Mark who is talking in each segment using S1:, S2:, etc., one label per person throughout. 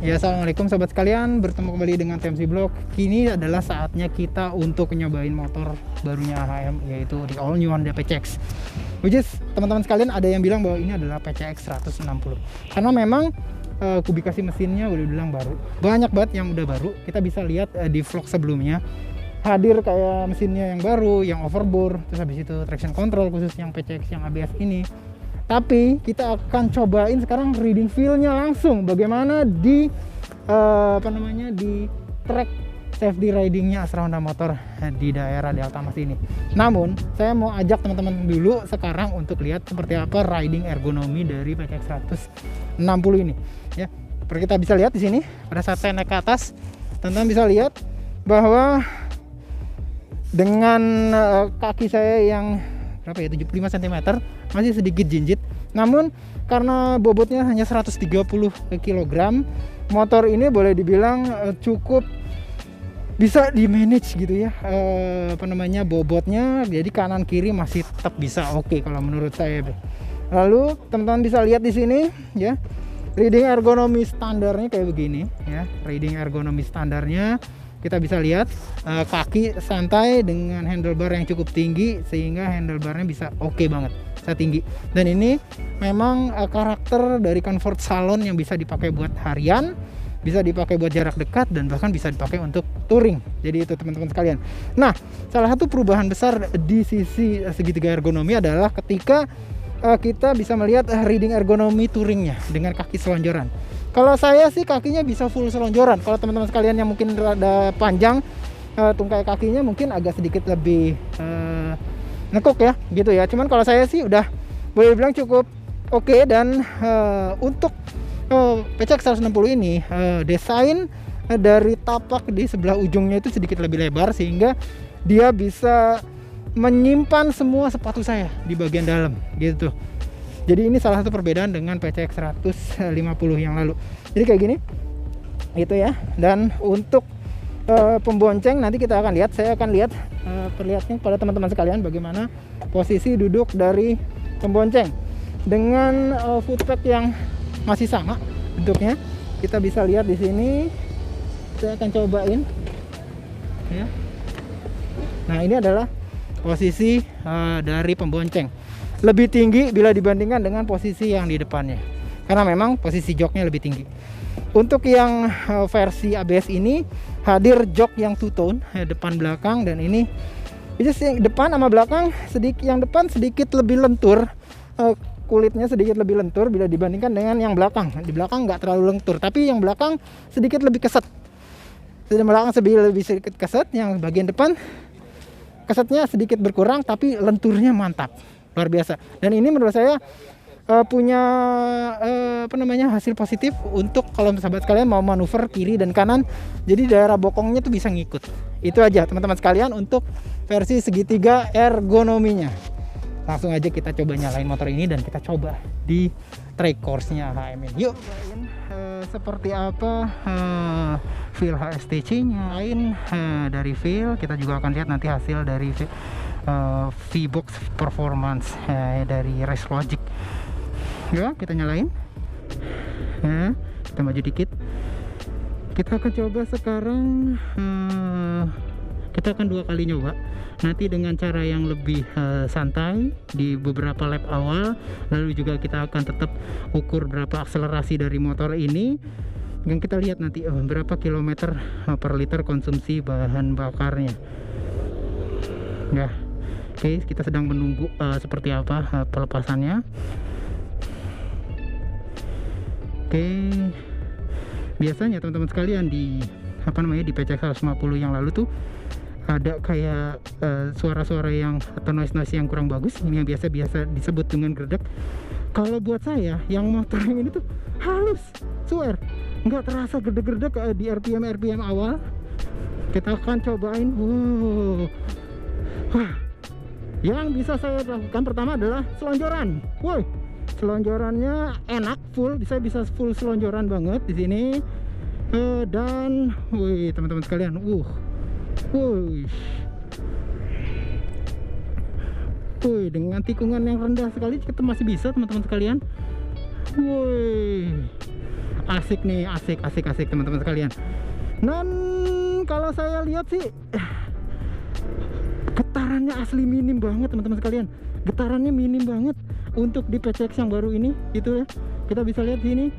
S1: Ya, assalamualaikum sobat sekalian, bertemu kembali dengan TMC Blog. Kini adalah saatnya kita untuk nyobain motor barunya HM, yaitu di all new Honda PCX. Which is, teman-teman sekalian ada yang bilang bahwa ini adalah PCX 160. Karena memang kubikasi mesinnya udah bilang baru. Banyak banget yang udah baru. Kita bisa lihat di vlog sebelumnya. Hadir kayak mesinnya yang baru, yang overbore, terus habis itu traction control khusus yang PCX yang ABS ini. Tapi kita akan cobain sekarang reading feel-nya langsung bagaimana di di track safety riding-nya Astra Honda Motor di daerah Delta Mas ini. Namun saya mau ajak teman-teman dulu sekarang untuk lihat seperti apa riding ergonomi dari PCX 160 ini ya. Seperti kita bisa lihat di sini pada saat saya naik ke atas, teman-teman bisa lihat bahwa dengan kaki saya yang berapa ya, 75 cm masih sedikit jinjit, namun karena bobotnya hanya 130 kg, motor ini boleh dibilang cukup bisa di manage gitu ya, bobotnya, jadi kanan kiri masih tetap bisa oke kalau menurut saya. Lalu teman-teman bisa lihat di sini ya, reading ergonomi standarnya kayak begini ya. Reading ergonomi standarnya kita bisa lihat kaki santai dengan handlebar yang cukup tinggi sehingga handlebarnya bisa oke banget, bisa tinggi. Dan ini memang karakter dari comfort salon yang bisa dipakai buat harian, bisa dipakai buat jarak dekat, dan bahkan bisa dipakai untuk touring. Jadi itu teman-teman sekalian. Nah, salah satu perubahan besar di sisi segitiga ergonomi adalah ketika kita bisa melihat reading ergonomi touringnya dengan kaki selonjoran. Kalau saya sih kakinya bisa full selonjoran. Kalau teman-teman sekalian yang mungkin rada panjang, tungkai kakinya mungkin agak sedikit lebih nekuk ya, gitu ya. Cuman kalau saya sih udah boleh bilang cukup oke. Dan untuk PCX 160 ini desain dari tapak di sebelah ujungnya itu sedikit lebih lebar sehingga dia bisa menyimpan semua sepatu saya di bagian dalam gitu. Jadi ini salah satu perbedaan dengan PCX 150 yang lalu. Jadi kayak gini gitu ya. Dan untuk pembonceng nanti kita akan lihat, saya akan lihat perlihatnya kepada teman-teman sekalian bagaimana posisi duduk dari pembonceng dengan footpad yang masih sama bentuknya. Kita bisa lihat di sini. Saya akan cobain ya. Nah, ini adalah posisi dari pembonceng. Lebih tinggi bila dibandingkan dengan posisi yang di depannya, karena memang posisi joknya lebih tinggi. Untuk yang versi ABS ini hadir jok yang two tone depan belakang, dan ini yang depan sama belakang yang depan sedikit lebih lentur, kulitnya sedikit lebih lentur bila dibandingkan dengan yang belakang. Di belakang nggak terlalu lentur, tapi yang belakang sedikit lebih keset. Di belakang lebih sedikit keset, yang bagian depan kesetnya sedikit berkurang, tapi lenturnya mantap. Luar biasa. Dan ini menurut saya punya hasil positif untuk kalau sahabat sekalian mau manuver kiri dan kanan, jadi daerah bokongnya tuh bisa ngikut. Itu aja teman-teman sekalian untuk versi segitiga ergonominya. Langsung aja kita coba nyalain motor ini dan kita coba di track course-nya HM ini. Yuk, seperti apa feel HSTC-nya. Lain dari feel, kita juga akan lihat nanti hasil dari V-Box Performance dari Race Logic. Ya, kita nyalain. Kita maju dikit. Kita akan coba sekarang. Kita akan 2 kali nyoba. Nanti dengan cara yang lebih santai di beberapa lap awal. Lalu juga kita akan tetap ukur berapa akselerasi dari motor ini. Dan kita lihat nanti berapa kilometer per liter konsumsi bahan bakarnya. Ya. Oke, kita sedang menunggu seperti apa pelepasannya. Oke. Biasanya teman-teman sekalian di PCX 150 yang lalu tuh ada kayak suara-suara yang atau noise yang kurang bagus, ini yang biasa disebut dengan gerdek. Kalau buat saya yang motor yang ini tuh halus, swear, nggak terasa gerdek-gerdek di RPM awal. Kita akan cobain. Wah. Yang bisa saya lakukan pertama adalah selonjoran. Woi, selonjorannya enak, full. Saya bisa full selonjoran banget di sini. Dan, woi teman-teman sekalian, woi, dengan tikungan yang rendah sekali kita masih bisa teman-teman sekalian. Woi, asik nih, asik teman-teman sekalian. Dan kalau saya lihat sih getarannya asli minim banget teman-teman sekalian. Getarannya minim banget untuk di PCX yang baru ini gitu ya. Kita bisa lihat sini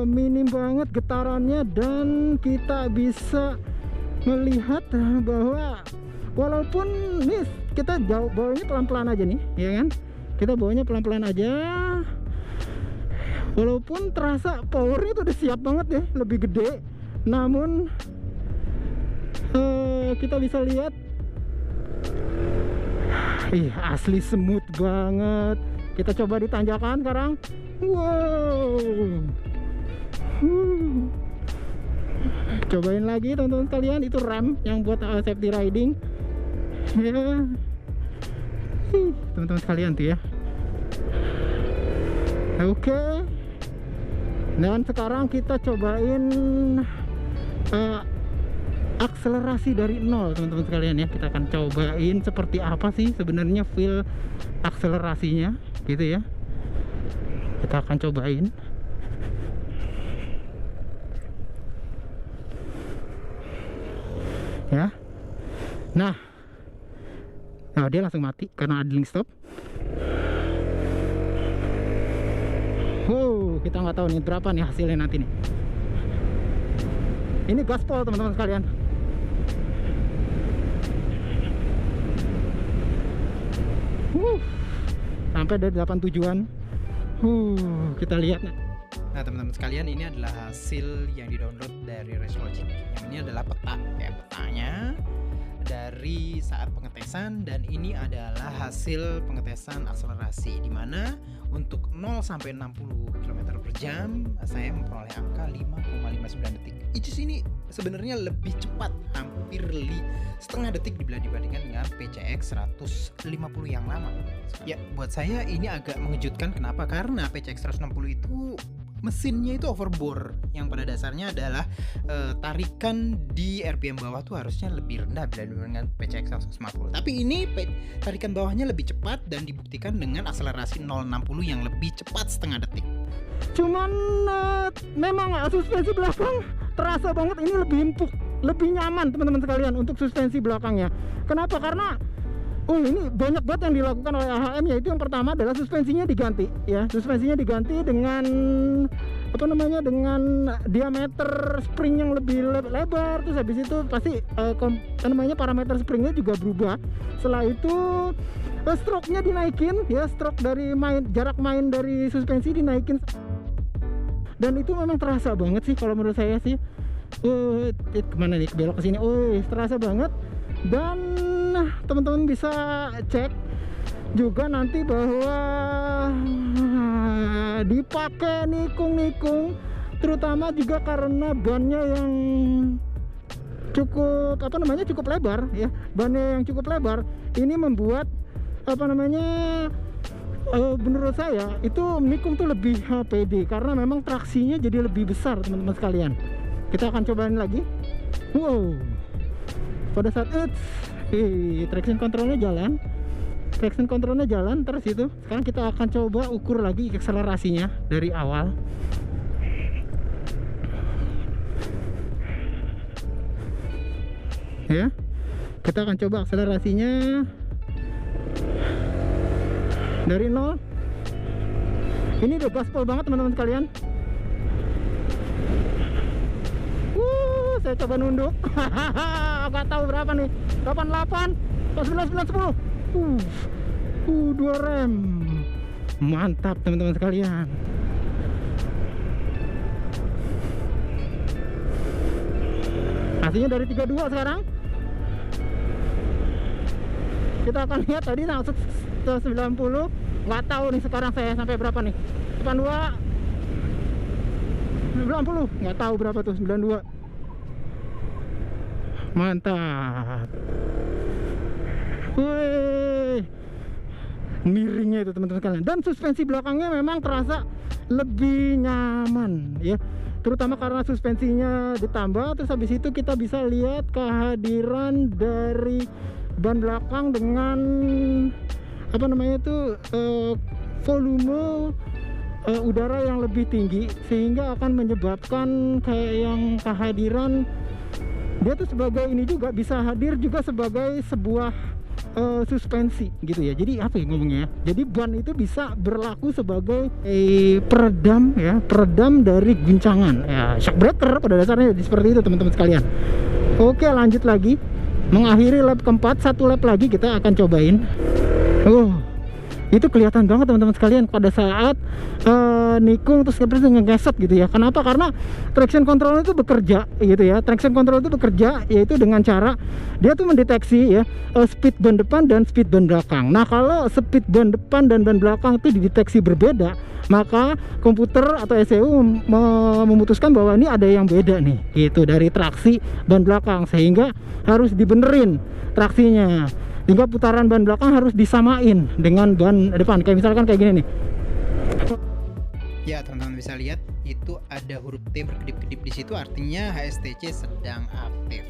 S1: minim banget getarannya, dan kita bisa melihat bahwa walaupun nih kita bawanya pelan-pelan aja nih ya kan, kita bawanya pelan-pelan aja, walaupun terasa powernya tuh udah siap banget ya, lebih gede, namun kita bisa lihat asli smooth banget. Kita coba ditanjakan sekarang. Wow. Cobain lagi teman-teman sekalian, itu rem yang buat safety riding ya. Teman-teman sekalian tuh ya. Oke. Dan sekarang kita cobain akselerasi dari nol teman-teman sekalian ya. Kita akan cobain seperti apa sih sebenarnya feel akselerasinya gitu ya. Kita akan cobain. Ya. Nah, dia langsung mati karena idling stop. Kita nggak tahu nih berapa nih hasilnya nanti nih. Ini gaspol teman-teman sekalian. Sampai dari 8 tujuan. Kita lihat.
S2: Nah teman-teman sekalian, ini adalah hasil yang di-download dari RaceLogic. Yang ini adalah peta, ya petanya dari saat pengetesan, dan ini adalah hasil pengetesan akselerasi, dimana untuk 0 sampai 60 km per jam saya memperoleh angka 5,59 detik. Which is ini sebenarnya lebih cepat, hampir setengah detik dibandingkan dengan PCX 150 yang lama. Ya, buat saya ini agak mengejutkan. Kenapa? Karena PCX 160 itu mesinnya itu overbore, yang pada dasarnya adalah tarikan di RPM bawah tuh harusnya lebih rendah dibandingkan PCX 150. Tapi ini tarikan bawahnya lebih cepat dan dibuktikan dengan akselerasi 0,60 yang lebih cepat setengah detik.
S1: Cuman memang suspensi belakang terasa banget ini lebih empuk, lebih nyaman teman-teman sekalian untuk suspensi belakangnya. Kenapa? Karena ini banyak banget yang dilakukan oleh AHM, yaitu yang pertama adalah suspensinya diganti ya. Suspensinya diganti dengan dengan diameter spring yang lebih lebar. Terus habis itu pasti parameter springnya juga berubah. Setelah itu stroke-nya dinaikin ya, stroke dari jarak main dari suspensi dinaikin. Dan itu memang terasa banget sih kalau menurut saya sih. Kemana nih, belok ke sini. Terasa banget. Dan teman-teman bisa cek juga nanti bahwa dipakai nikung-nikung, terutama juga karena bannya yang cukup cukup lebar ya. Bannya yang cukup lebar ini membuat menurut saya itu nikung tuh lebih pede, karena memang traksinya jadi lebih besar teman-teman sekalian. Kita akan cobain lagi. Pada saat traction controlnya jalan terus itu. Sekarang kita akan coba ukur lagi akselerasinya dari awal. Ya, kita akan coba akselerasinya dari 0. Ini udah gaspol banget teman-teman sekalian. Saya coba nunduk. Gak tahu berapa nih, 88, 19, 10. 2 rem. Mantap teman-teman sekalian. Hasilnya dari 32 sekarang. Kita akan lihat tadi langsung ke 90. Nggak tahu nih sekarang saya sampai berapa nih. 82, 90. Nggak tahu berapa tuh, 92. Mantap. Miringnya itu teman-teman sekalian. Dan suspensi belakangnya memang terasa lebih nyaman ya, terutama karena suspensinya ditambah. Terus habis itu kita bisa lihat kehadiran dari ban belakang dengan volume udara yang lebih tinggi, sehingga akan menyebabkan kayak yang kehadiran dia tuh sebagai ini juga bisa hadir juga sebagai sebuah suspensi gitu ya. Jadi apa ya ngomongnya ya, jadi ban itu bisa berlaku sebagai peredam ya, peredam dari guncangan ya, shock breaker pada dasarnya seperti itu teman-teman sekalian. Oke, lanjut lagi, mengakhiri lap keempat, satu lap lagi kita akan cobain. Itu kelihatan banget teman-teman sekalian pada saat nikung terus ngegeset gitu ya. Kenapa? Karena traction control itu bekerja gitu ya. Traction control itu bekerja yaitu dengan cara dia tuh mendeteksi ya speed ban depan dan speed ban belakang. Nah, kalau speed ban depan dan ban belakang itu dideteksi berbeda, maka komputer atau ECU memutuskan bahwa ini ada yang beda nih gitu dari traksi ban belakang, sehingga harus dibenerin traksinya, sehingga putaran ban belakang harus disamain dengan ban depan. Kayak misalkan kayak gini nih.
S2: Ya, teman-teman bisa lihat itu ada huruf T berkedip-kedip di situ, artinya HSTC sedang aktif.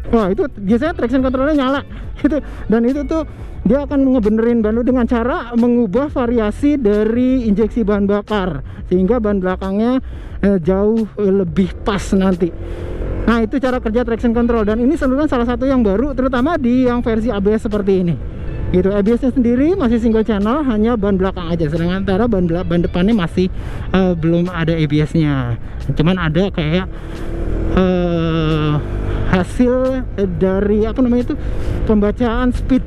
S1: Wah, itu biasanya traction controlnya nyala gitu, dan itu tuh dia akan ngebenerin ban lu dengan cara mengubah variasi dari injeksi bahan bakar sehingga ban belakangnya jauh lebih pas nanti. Nah, itu cara kerja traction control, dan ini sebenarnya salah satu yang baru terutama di yang versi ABS seperti ini gitu. ABS-nya sendiri masih single channel, hanya ban belakang aja, sedangkan antara ban depannya masih belum ada ABS-nya. Cuman ada kayak hasil dari apa namanya itu, pembacaan speed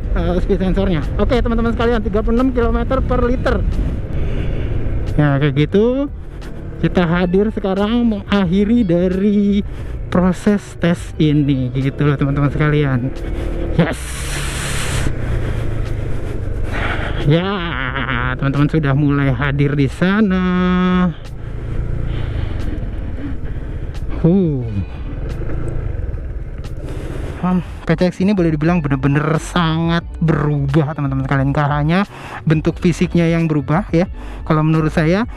S1: sensornya. Oke, teman-teman sekalian, 36 km per liter ya, kayak gitu. Kita hadir sekarang mengakhiri dari proses tes ini gitu loh teman-teman sekalian. Yes ya, teman-teman sudah mulai hadir di sana. PCX ini boleh dibilang bener-bener sangat berubah teman-teman sekalian. Gak hanya bentuk fisiknya yang berubah ya, kalau menurut saya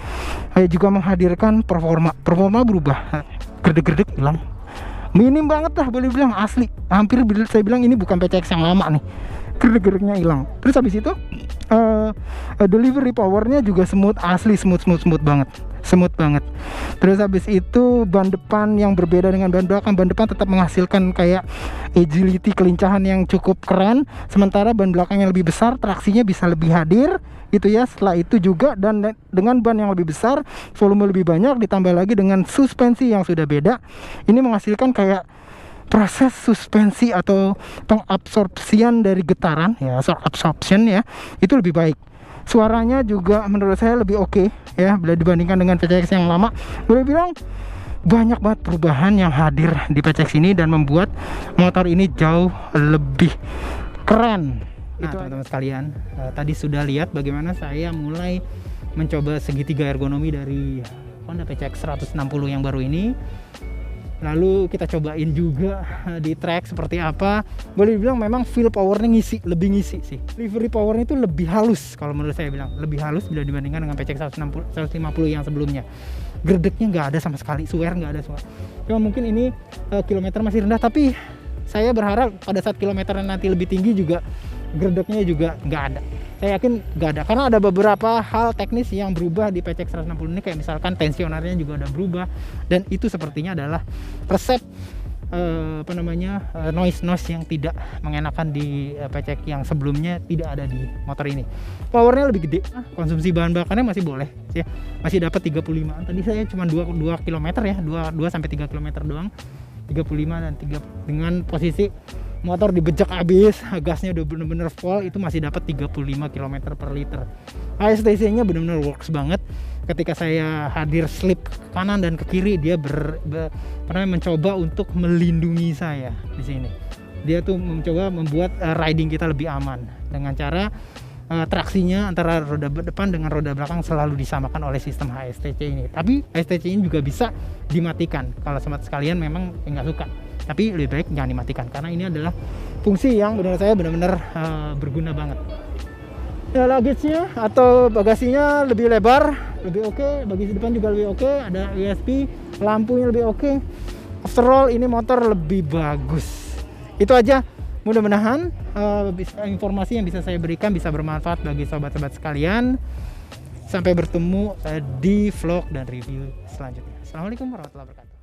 S1: juga menghadirkan performa berubah. Gerdek-gerdek hilang, minim banget lah boleh bilang, asli hampir saya bilang ini bukan PCX yang lama nih, gerdek-gerdeknya hilang. Terus habis itu delivery powernya juga smooth, asli smooth banget. Terus habis itu ban depan yang berbeda dengan ban belakang, ban depan tetap menghasilkan kayak agility, kelincahan yang cukup keren, sementara ban belakang yang lebih besar traksinya bisa lebih hadir gitu ya. Setelah itu juga, dan dengan ban yang lebih besar, volume lebih banyak, ditambah lagi dengan suspensi yang sudah beda, ini menghasilkan kayak proses suspensi atau pengabsorpsian dari getaran ya, shock absorption ya, itu lebih baik. Suaranya juga menurut saya lebih oke ya, bila dibandingkan dengan PCX yang lama. Boleh bilang banyak banget perubahan yang hadir di PCX ini dan membuat motor ini jauh lebih keren. Nah, teman-teman sekalian, tadi sudah lihat bagaimana saya mulai mencoba segitiga ergonomi dari Honda PCX 160 yang baru ini. Lalu kita cobain juga di track seperti apa. Boleh dibilang memang feel powernya lebih ngisi sih. Delivery powernya itu lebih halus, kalau menurut saya bilang lebih halus bila dibandingkan dengan PCX 150 yang sebelumnya. Gerdeknya nggak ada sama sekali, swear nggak ada suara. Cuma mungkin ini kilometer masih rendah, tapi saya berharap pada saat kilometernya nanti lebih tinggi juga gerdeknya juga nggak ada. Saya yakin nggak ada, karena ada beberapa hal teknis yang berubah di PCX 160 ini, kayak misalkan tensionernya juga udah berubah, dan itu sepertinya adalah resep noise yang tidak mengenakan di PCX yang sebelumnya tidak ada di motor ini. Powernya lebih gede, konsumsi bahan bakarnya masih boleh ya, masih dapat 35. Tadi saya cuma 2 km ya, 2 sampai 3 km doang. 35 dan 3 dengan posisi motor dibejak habis, gasnya udah bener-bener full, itu masih dapat 35 km per liter. HSTC-nya bener-bener works banget. Ketika saya hadir slip ke kanan dan ke kiri, dia mencoba untuk melindungi saya di sini. Dia tuh mencoba membuat riding kita lebih aman dengan cara traksinya antara roda depan dengan roda belakang selalu disamakan oleh sistem HSTC ini. Tapi HSTC ini juga bisa dimatikan kalau sobat sekalian memang nggak suka. Tapi lebih baik jangan dimatikan, karena ini adalah fungsi yang menurut saya benar-benar berguna banget. Ya, luggage-nya atau bagasinya lebih lebar, lebih oke. Bagasi depan juga lebih oke. Ada ESP, lampunya lebih oke. Overall ini motor lebih bagus. Itu aja. Mudah-mudahan informasi yang bisa saya berikan bisa bermanfaat bagi sobat-sobat sekalian. Sampai bertemu di vlog dan review selanjutnya. Assalamualaikum warahmatullahi wabarakatuh.